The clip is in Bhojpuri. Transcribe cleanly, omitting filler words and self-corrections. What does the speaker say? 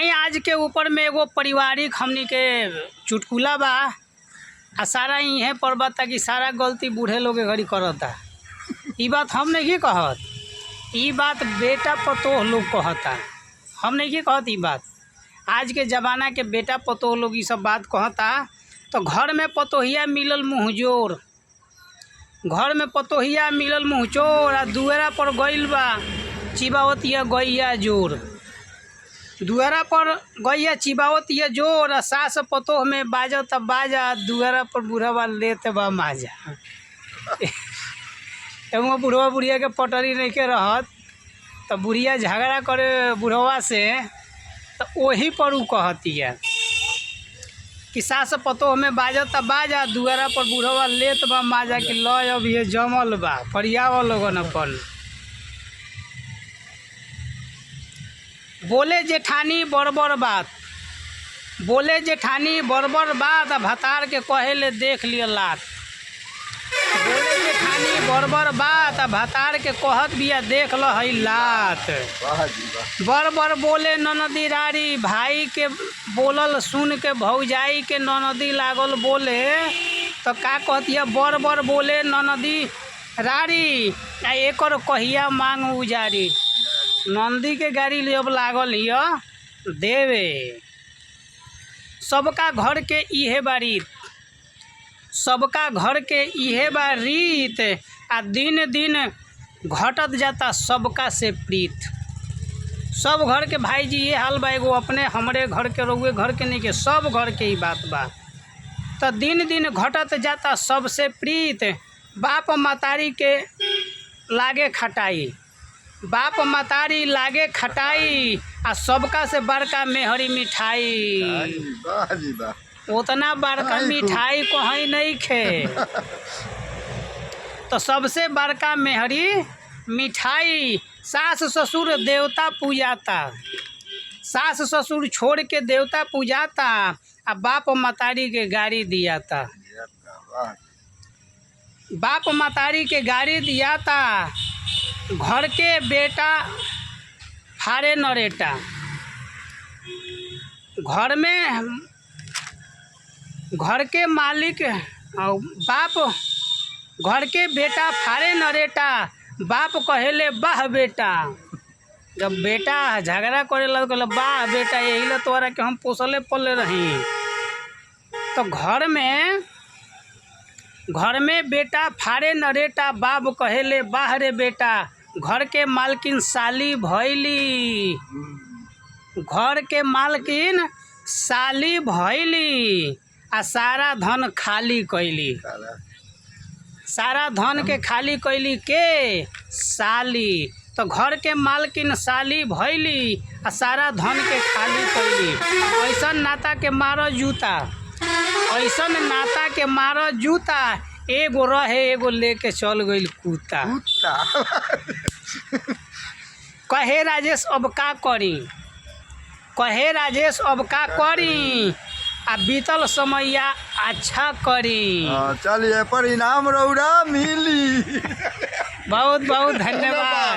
आई आज के ऊपर में एगो पारिवारिक हमनी के चुटकुला बा। आ सारा इहे पर बता कि सारा गलती बूढ़े लोग के घड़ी करता। ई बात हम नहीं कहत, ई बात बेटा पतोह लोग कहता। हम नहीं कहत ई बात। आज के ज़माना के बेटा पतोह लोग ई सब बात कहता। तो घर में पतोहिया मिलल मुँहजोर, घर में पतोहिया मिलल मुँहचोर। आ दुआरा पर गइल बा चिबावतिया गैया जोर, दुआरा पर गैया चिबावतिया जोर। आ सास पतोह में बाजत बाजा, दुआरा पर बुढ़वा लेते बा माजा। एगो बुढ़वा बुढ़िया के पटरी नहीं के रहत, तो बुढ़िया झगड़ा करे बुढ़वा से, तो वही पर उ कहतिया कि सास पतोह में बाजत बाजा, दुआरा पर बुढ़वा लेत बा माजा। कि लय अब ये जमल बा फरियाव लोगन अपन। बोले जेठानी बड़बड़ बात, बोले जेठानी बड़बड़ बात। आ भतार के कहेले देख लिया लात। बोले जेठानी बड़बड़ बात, आ भतार के कहत बिया देख ल हई लात। बड़बड़ बोले ननदी रारी, भाई के बोलल सुन के भौजाई के ननदी लागल बोले। तो का कहतिया बड़बड़ बोले ननदी रारी, आ एकर कहिया मांग उजारी। नंदी के गाड़ी ले अब लागल हिय देवे। सबका घर के इहे बारीत, सबका घर के इहे बा रीत। आ दिन दिन घटत जाता सबका से प्रीत। सब घर के भाई जी ये हाल बा, एगो अपने हमरे घर के रउए घर के नहीं के, सब घर के ही बात बा। तो दिन दिन घटत जाता सबसे प्रीत। बाप मतारी के लागे खटाई, बाप मतारी लागे खटाई। आ सबका से बड़का मेहरी मिठाई। उतना बड़का मिठाई कहीं नहीं खे। तो सबसे बड़का मेहरी मिठाई। सास ससुर देवता पूजाता, सास ससुर छोड़ के देवता पूजाता। आ बाप मतारी के गाड़ी दियाता, बाप मतारी के गाड़ी दियाता। घर के बेटा फारे नरेटा, घर में घर के मालिक बाप, घर के बेटा फारे नरेटा। बाप कहेले वाह बेटा, जब बेटा झगड़ा करे लग वाह बेटा, यही ला तोरा के हम पोसले पले रही। तो घर में बेटा फारे नरेटा, बाप कहेले वाह रे बेटा। घर के मालकिन साली भैली, घर के मालकिन साली भैली। आ सारा धन खाली कैली, सारा धन के खाली कैली के साली। तो घर के मालकिन साली भैली, आ सारा धन के खाली कैली। ऐसन नाता के मारो जूता, ऐसन नाता के मारो जूता। एगो रहे एगो लेके चल गइल कुत्ता। कहे राजेश अब का करी, कहे राजेश अब का करी। आ बीतल समैया अच्छा करी। चलिए परिणाम रौरा मिली। बहुत बहुत धन्यवाद।